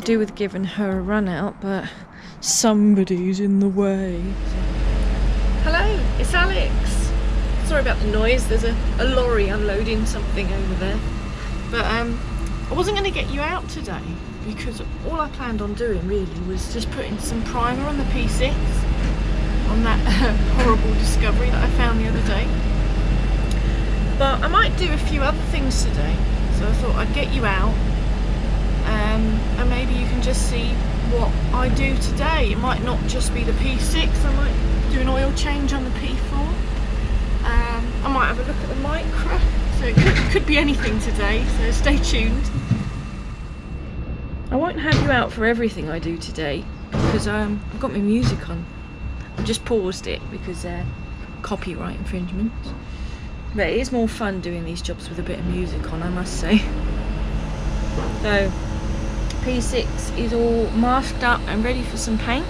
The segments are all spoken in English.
could do with giving her a run out, but somebody's in the way. Hello, it's Alex. Sorry about the noise, there's a lorry unloading something over there. But I wasn't going to get you out today because all I planned on doing really was just putting some primer on the P6 on that horrible discovery that I found the other day. But I might do a few other things today, so I thought I'd get you out and maybe you can just see what I do today. It might not just be the P6, I might do an oil change on the P4. I might have a look at the micro, so it could be anything today, so stay tuned. I won't have you out for everything I do today because I've got my music on. I just paused it because copyright infringement. But it is more fun doing these jobs with a bit of music on, I must say. So P6 is all masked up and ready for some paint.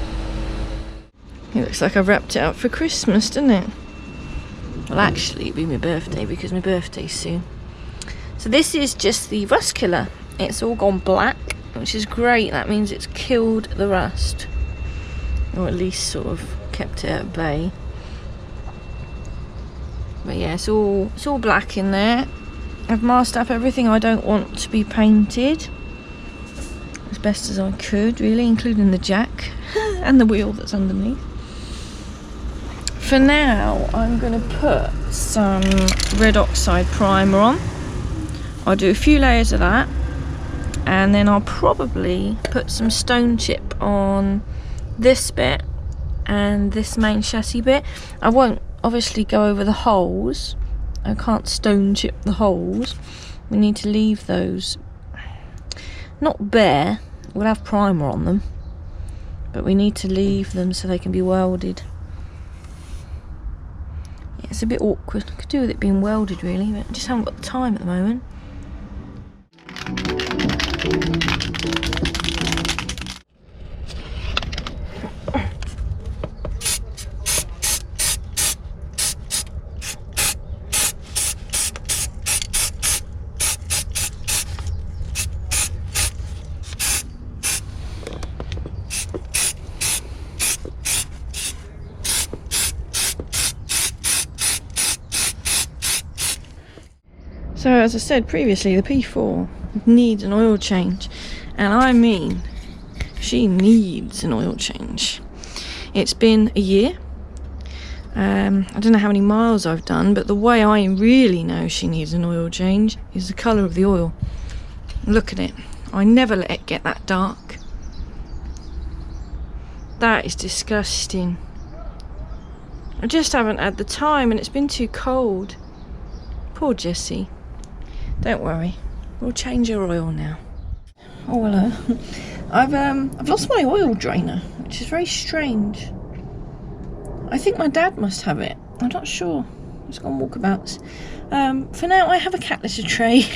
It looks like I've wrapped it up for Christmas, doesn't it? Well, actually it'll be my birthday because my birthday's soon. So this is just the rust killer. It's all gone black, which is great. That means it's killed the rust, or at least sort of kept it at bay. But yeah, it's all black in there. I've masked up everything I don't want to be painted as best as I could, really, including the jack and the wheel that's underneath. For now, I'm going to put some red oxide primer on. I'll do a few layers of that, and then I'll probably put some stone chip on this bit and this main chassis bit. I won't obviously go over the holes. I can't stone chip the holes. We need to leave those not bare. We'll have primer on them, but we need to leave them so they can be welded. Yeah, it's a bit awkward. I could do with it being welded really, but I just haven't got the time at the moment. So as I said previously, the P4 needs an oil change, and I mean she needs an oil change. It's been a year. I don't know how many miles I've done, but the way I really know she needs an oil change is the colour of the oil. Look at it. I never let it get that dark. That is disgusting. I just haven't had the time, and it's been too cold. Poor Jessie. Don't worry, we'll change her oil now. Oh hello. I've lost my oil drainer, which is very strange. I think my dad must have it. I'm not sure. Let's go on walkabouts. For now, I have a cat litter tray.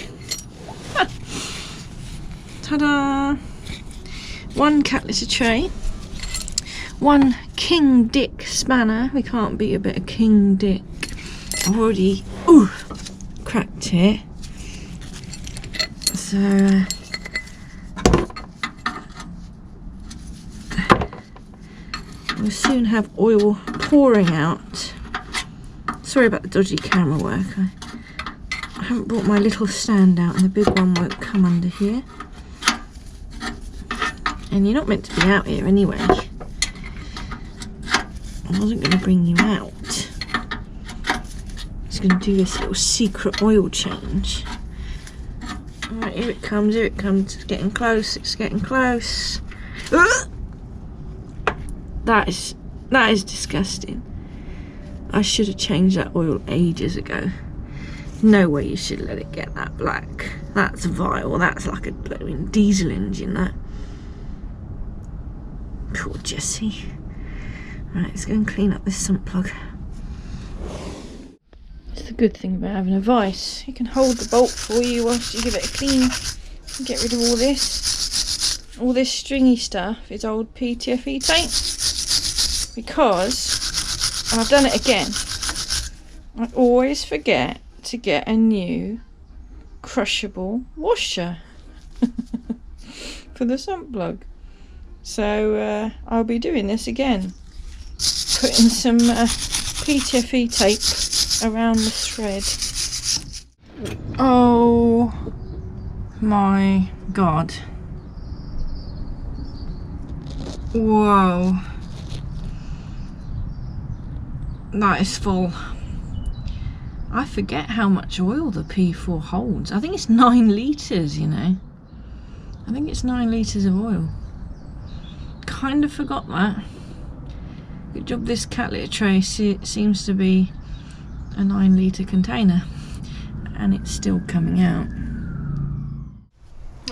Ta-da! One cat litter tray. One King Dick spanner. We can't beat a bit of King Dick. I've already cracked it. So we'll soon have oil pouring out. Sorry about the dodgy camera work. I haven't brought my little stand out, and the big one won't come under here. And you're not meant to be out here anyway. I wasn't going to bring you out. I was going to do this little secret oil change. Alright, here it comes, here it comes. It's getting close, it's getting close. That is disgusting. I should have changed that oil ages ago. No way you should let it get that black. That's vile. That's like a blowing diesel engine, that. Poor Jessie. Right, let's go and clean up this sump plug. It's the good thing about having a vice. You can hold the bolt for you whilst you give it a clean. Get rid of all this. All this stringy stuff is old PTFE tape. Because, and I've done it again, I always forget to get a new crushable washer. for the sump plug. So I'll be doing this again. Putting some PTFE tape around the thread. Oh my god. Whoa. That is full. I forget how much oil the P4 holds. I think it's 9 litres, you know. I think it's 9 litres of oil. Kind of forgot that. Good job this cat litter tray seems to be a 9 litre container. And it's still coming out.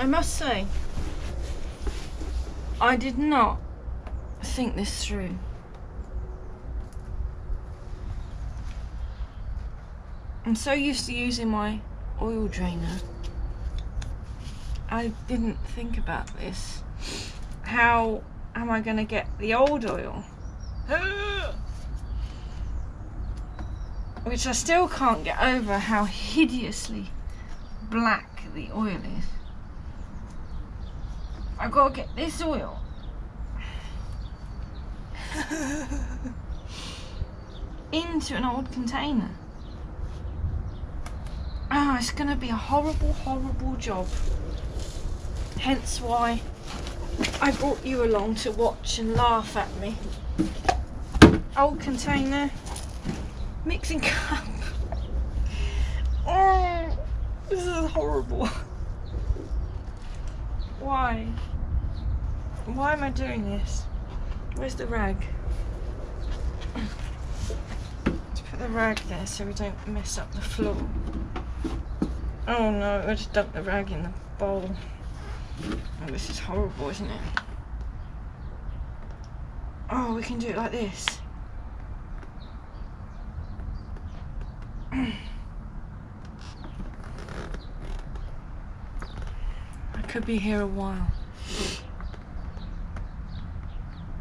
I must say, I did not think this through. I'm so used to using my oil drainer. I didn't think about this. How am I going to get the old oil? Which I still can't get over how hideously black the oil is. I've got to get this oil into an old container. Oh, it's going to be a horrible, horrible job. Hence why I brought you along to watch and laugh at me. Old container, mixing cup. Oh, this is horrible. Why? Why am I doing this? Where's the rag? Let's put the rag there so we don't mess up the floor. Oh no, I just dumped the rag in the bowl. Oh, this is horrible, isn't it? Oh, we can do it like this. I could be here a while.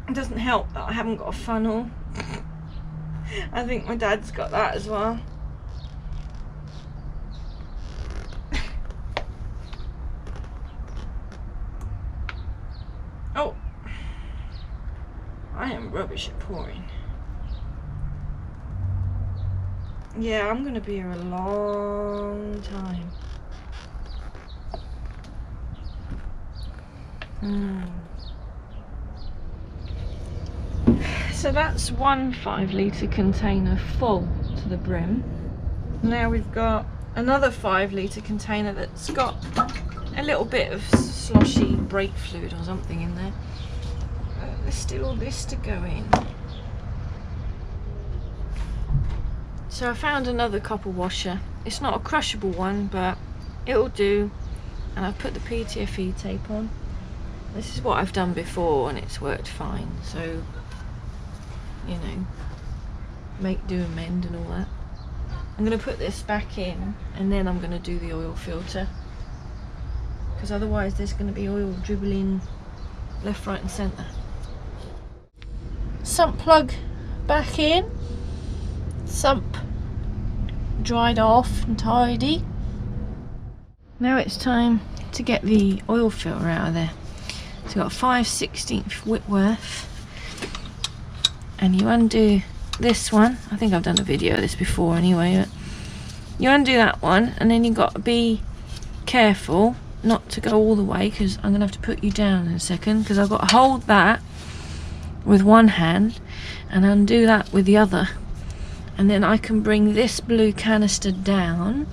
It doesn't help that I haven't got a funnel. I think my dad's got that as well. Oh, I am rubbish at pouring. Yeah, I'm gonna be here a long time. So that's one 5 litre container full to the brim. Now we've got another 5 litre container that's got a little bit of sloshy brake fluid or something in there. There's still all this to go in. So I found another copper washer. It's not a crushable one, but it'll do. And I've put the PTFE tape on. This is what I've done before and it's worked fine. So, you know, make do and mend and all that. I'm going to put this back in and then I'm going to do the oil filter. Because otherwise there's going to be oil dribbling left, right and centre. Sump plug back in. Sump dried off and tidy. Now it's time to get the oil filter out of there. So you've got 5/16 Whitworth and you undo this one. I think I've done a video of this before anyway, but you undo that one and then you've got to be careful not to go all the way because I'm going to have to put you down in a second because I've got to hold that with one hand and undo that with the other. And then I can bring this blue canister down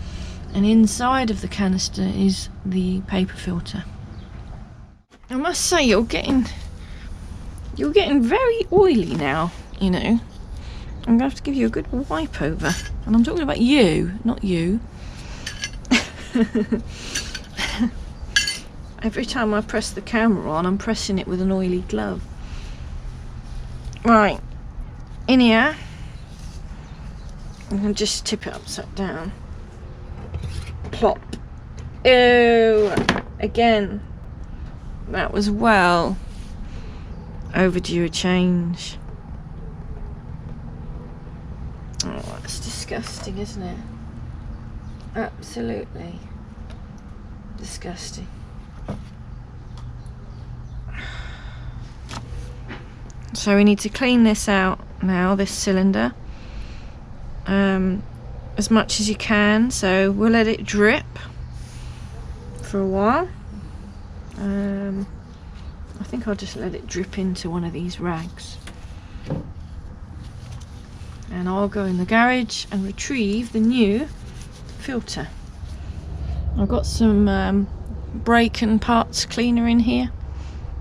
and inside of the canister is the paper filter. I must say you're getting very oily now, you know. I'm going to have to give you a good wipe over. And I'm talking about you, not you. Every time I press the camera on, I'm pressing it with an oily glove. Right, in here. I'm going to just tip it upside down. Plop. Ew. Again. That was well overdue a change. Oh, that's disgusting, isn't it? Absolutely disgusting. So we need to clean this out now, this cylinder, as much as you can. So we'll let it drip for a while. I think I'll just let it drip into one of these rags. And I'll go in the garage and retrieve the new filter. I've got some brake and parts cleaner in here.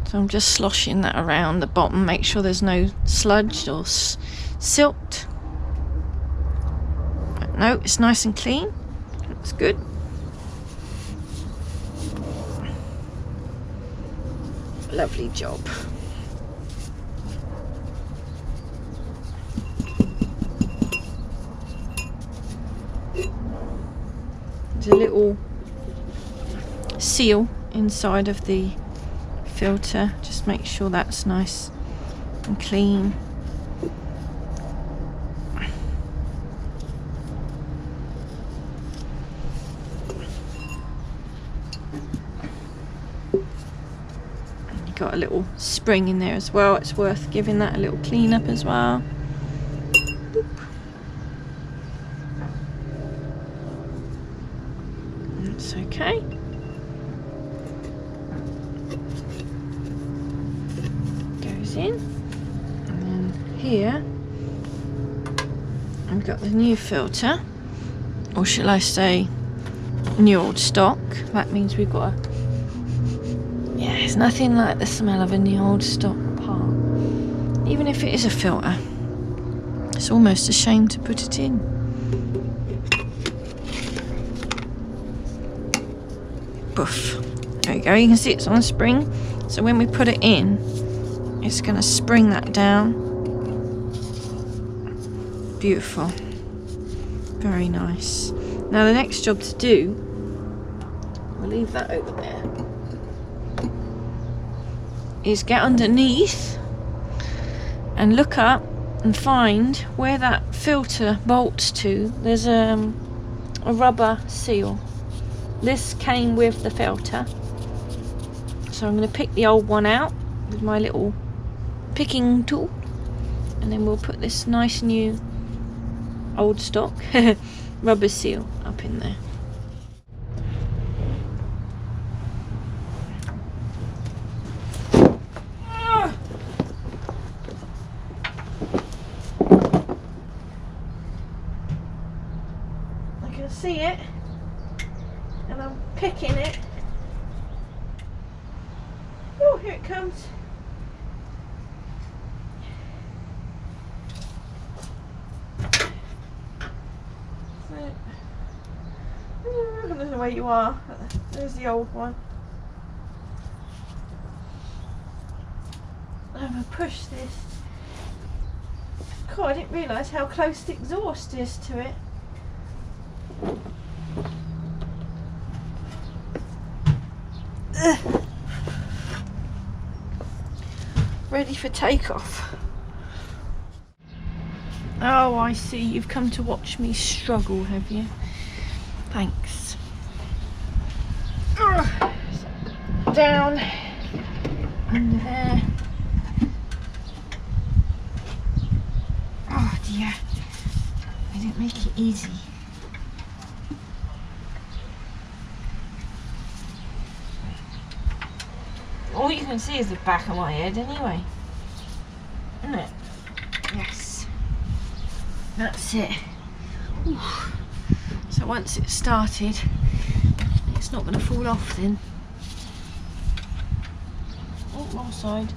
So I'm just sloshing that around the bottom, make sure there's no sludge or silt. But no, it's nice and clean. Looks good. Lovely job. There's a little seal inside of the filter. Just make sure that's nice and clean. You've got a little spring in there as well. It's worth giving that a little clean up as well. Boop. That's okay. In, and then here I've got the new filter, or shall I say new old stock. That means we've got a, yeah, there's nothing like the smell of a new old stock part. Even if it is a filter, it's almost a shame to put it in. Poof. There we go, you can see it's on a spring, so when we put it in, it's going to spring that down. Beautiful. Very nice. Now the next job to do, we'll leave that over there, is get underneath and look up and find where that filter bolts to. There's a rubber seal. This came with the filter. So I'm going to pick the old one out with my little picking tool, and then we'll put this nice new old stock rubber seal up in there. I can see it and I'm picking it. Oh, here it comes. I don't know where you are. There's the old one. I'm going to push this. God, I didn't realise how close the exhaust is to it. Ugh. Ready for takeoff. Oh, I see. You've come to watch me struggle, have you? Thanks. Down under there. Oh dear, I didn't make it easy. All you can see is the back of my head anyway, isn't it? Yes, that's it. Ooh. So once it's started, it's not going to fall off then. Oh, wrong side.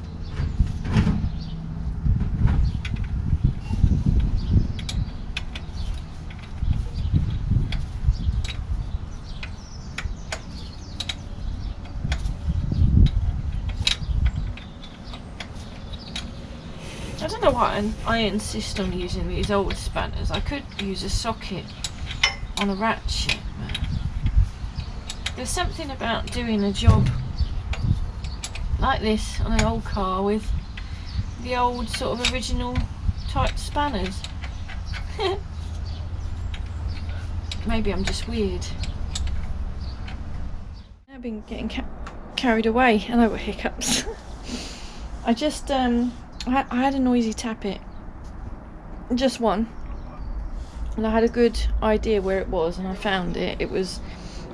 I don't know why I insist on using these old spanners. I could use a socket on a ratchet, but there's something about doing a job like this on an old car with the old sort of original type spanners. Maybe I'm just weird. I've been getting carried away. I know what hiccups. I just I had a noisy tappet, just one, and I had a good idea where it was, and I found it. It was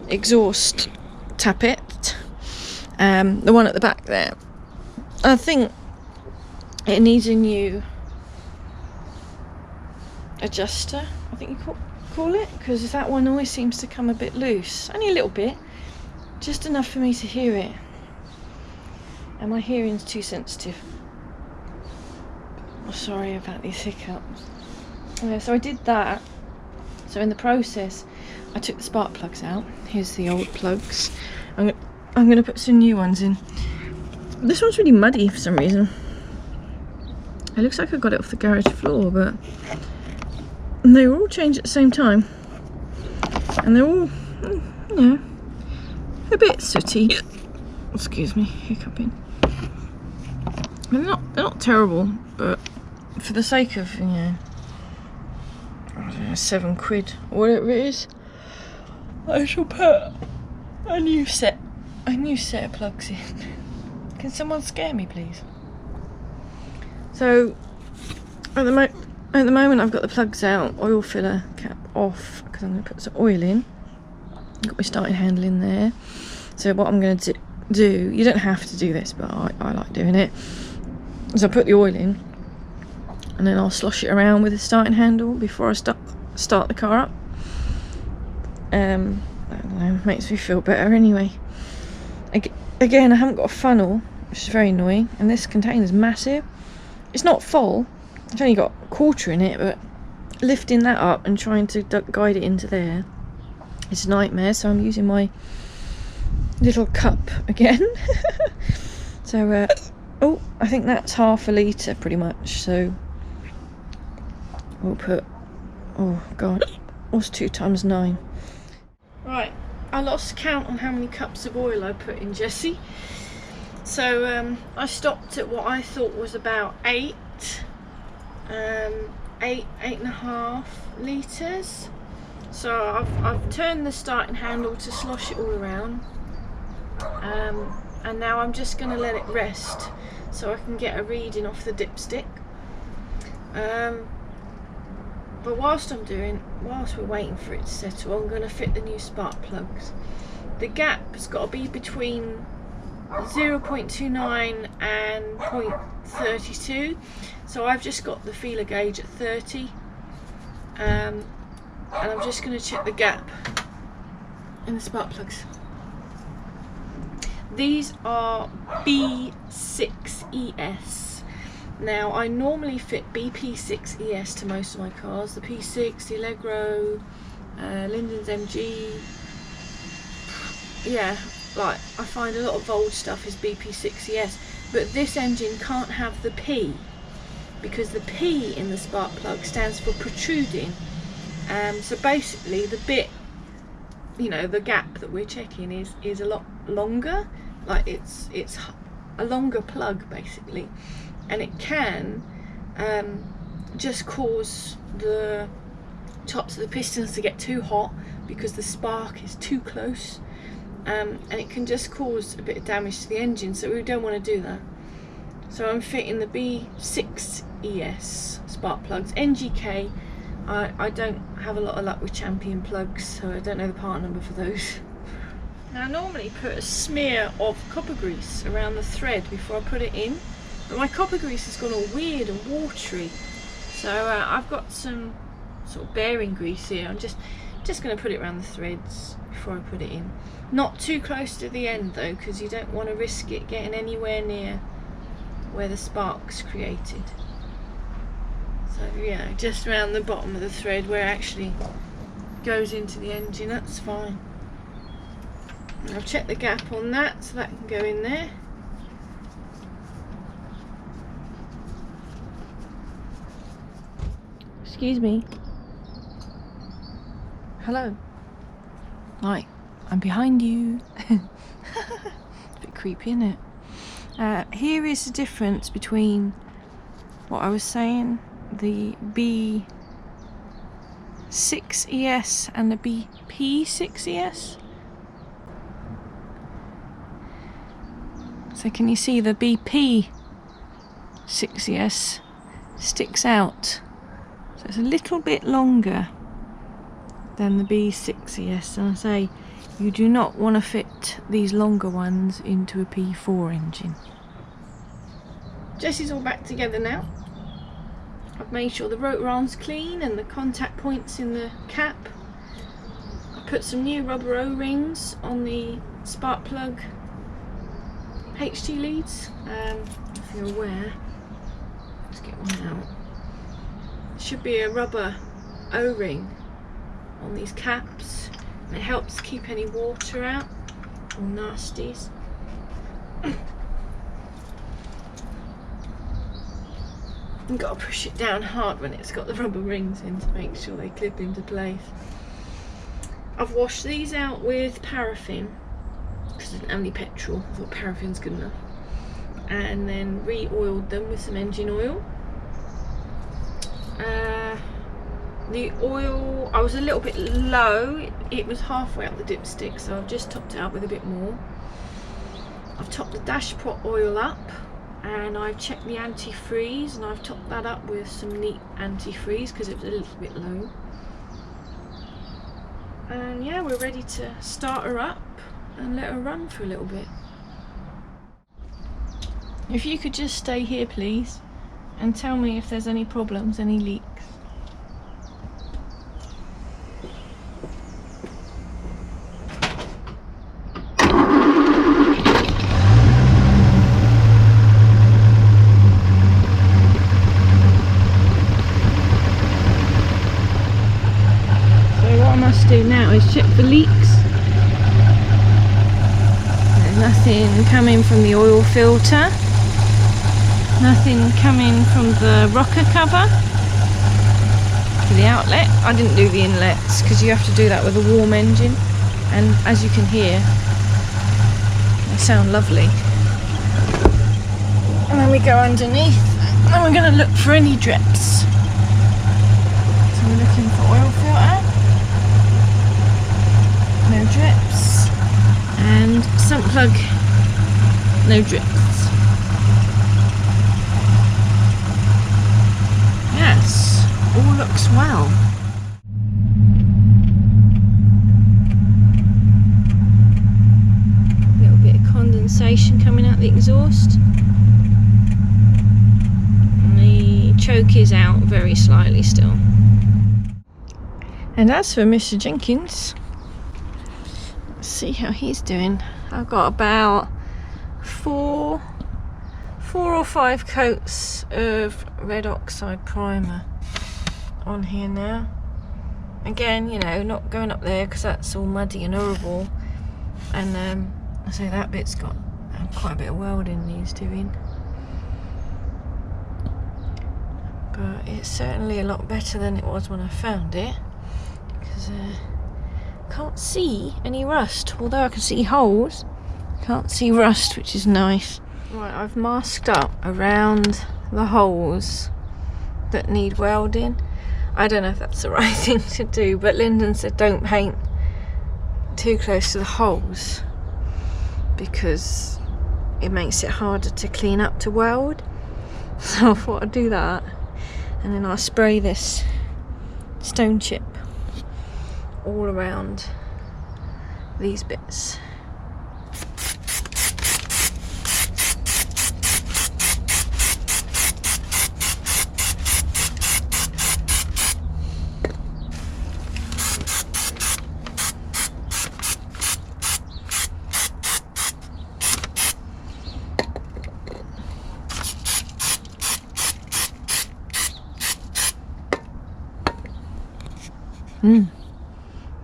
exhaust tappet, the one at the back there. I think it needs a new adjuster, I think you call it, because that one always seems to come a bit loose, only a little bit, just enough for me to hear it, and my hearing's too sensitive. Oh, sorry about these hiccups. So I did that. So in the process I took the spark plugs out. Here's the old plugs. I'm going to put some new ones in. This one's really muddy for some reason. It looks like I got it off the garage floor, but they were all changed at the same time, and they're all, you know, a bit sooty. Excuse me, hiccuping. They're not terrible, but for the sake of, you know, I don't know, £7 or whatever it is, I shall put a new set of plugs in. Can someone scare me, please? So at the moment I've got the plugs out, oil filler cap off, because I'm going to put some oil in. Got my starting handle in there. So what I'm going to do, you don't have to do this, but I like doing it, is I put the oil in, and then I'll slosh it around with the starting handle before I start the car up. I don't know, makes me feel better anyway. Again, I haven't got a funnel, which is very annoying, and this container's massive. It's not full, it's only got a quarter in it, but lifting that up and trying to guide it into there is a nightmare, so I'm using my little cup again. So, oh, I think that's ½ a litre pretty much, so we'll put, oh god, what's 2 times 9? Right, I lost count on how many cups of oil I put in Jessie. So I stopped at what I thought was about 8.5 litres. So I've turned the starting handle to slosh it all around, and now I'm just going to let it rest so I can get a reading off the dipstick. But whilst we're waiting for it to settle, I'm going to fit the new spark plugs. The gap has got to be between 0.29 and 0.32, so I've just got the feeler gauge at 30, and I'm just going to check the gap in the spark plugs. These are B6ES. Now I normally fit BP6ES to most of my cars, the P6, the Allegro, Linden's MG, yeah, like I find a lot of old stuff is BP6ES, but this engine can't have the P, because the P in the spark plug stands for protruding. So basically the bit, you know, the gap that we're checking is a lot longer, like it's a longer plug basically, and it can just cause the tops of the pistons to get too hot because the spark is too close, and it can just cause a bit of damage to the engine, so we don't want to do that. So I'm fitting the B6ES spark plugs, NGK. I don't have a lot of luck with Champion plugs, so I don't know the part number for those. Now I normally put a smear of copper grease around the thread before I put it in, but my copper grease has gone all weird and watery, so I've got some sort of bearing grease here. I'm just going to put it around the threads before I put it in. Not too close to the end though, because you don't want to risk it getting anywhere near where the spark's created. So yeah, just around the bottom of the thread where it actually goes into the engine, that's fine. And I've checked the gap on that, so that can go in there. Excuse me. Hello. Hi, I'm behind you. It's a bit creepy, isn't it? Here is the difference between what I was saying, the B6ES and the BP6ES. So can you see the BP 6ES sticks out, so it's a little bit longer than the B6ES, and I say you do not want to fit these longer ones into a P4 engine. Jessie's all back together now. I've made sure the rotor arm's clean and the contact points in the cap. I put some new rubber O-rings on the spark plug HT leads, if you're aware. Let's get one out. There should be a rubber O-ring on these caps, and it helps keep any water out, or nasties. You've got to push it down hard when it's got the rubber rings in to make sure they clip into place. I've washed these out with paraffin because I didn't have any petrol. I thought paraffin's good enough. And then re-oiled them with some engine oil. The oil, I was a little bit low. It was halfway up the dipstick, so I've just topped it up with a bit more. I've topped the dash pot oil up, and I've checked the antifreeze, and I've topped that up with some neat antifreeze because it was a little bit low. And yeah, we're ready to start her up and let her run for a little bit. If you could just stay here please and tell me if there's any problems, any leaks. Do now is check for leaks. There's nothing coming from the oil filter, nothing coming from the rocker cover for the outlet. I didn't do the inlets because you have to do that with a warm engine, and as you can hear they sound lovely. And then we go underneath and we're going to look for any drips. So we're looking for oil filter, no drips, and sump plug, no drips. Yes, all looks well. A little bit of condensation coming out the exhaust. And the choke is out very slightly still. And as for Mr. Jenkins, see how he's doing. I've got about four or five coats of red oxide primer on here now. Again, you know, not going up there because that's all muddy and horrible, and I say that bit's got quite a bit of welding needs doing, but it's certainly a lot better than it was when I found it, because can't see any rust, although I can see holes. Can't see rust, which is nice. Right, I've masked up around the holes that need welding. I don't know if that's the right thing to do, but Lyndon said don't paint too close to the holes because it makes it harder to clean up to weld. So I thought I'd do that, and then I'll spray this stone chip all around these bits.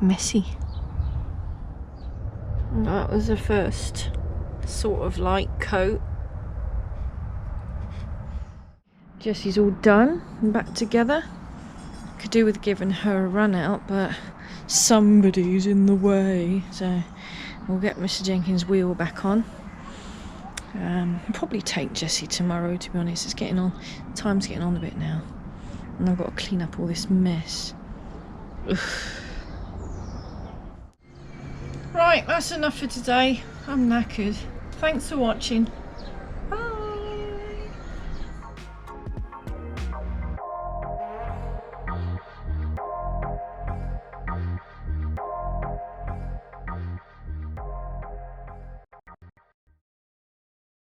Messy. That was the first sort of light coat. Jessie's all done and back together. Could do with giving her a run out, but somebody's in the way, so we'll get Mr. Jenkins' wheel back on. I'll probably take Jessie tomorrow, to be honest. It's getting on, time's getting on a bit now, and I've got to clean up all this mess. Ugh. Right, that's enough for today. I'm knackered. Thanks for watching.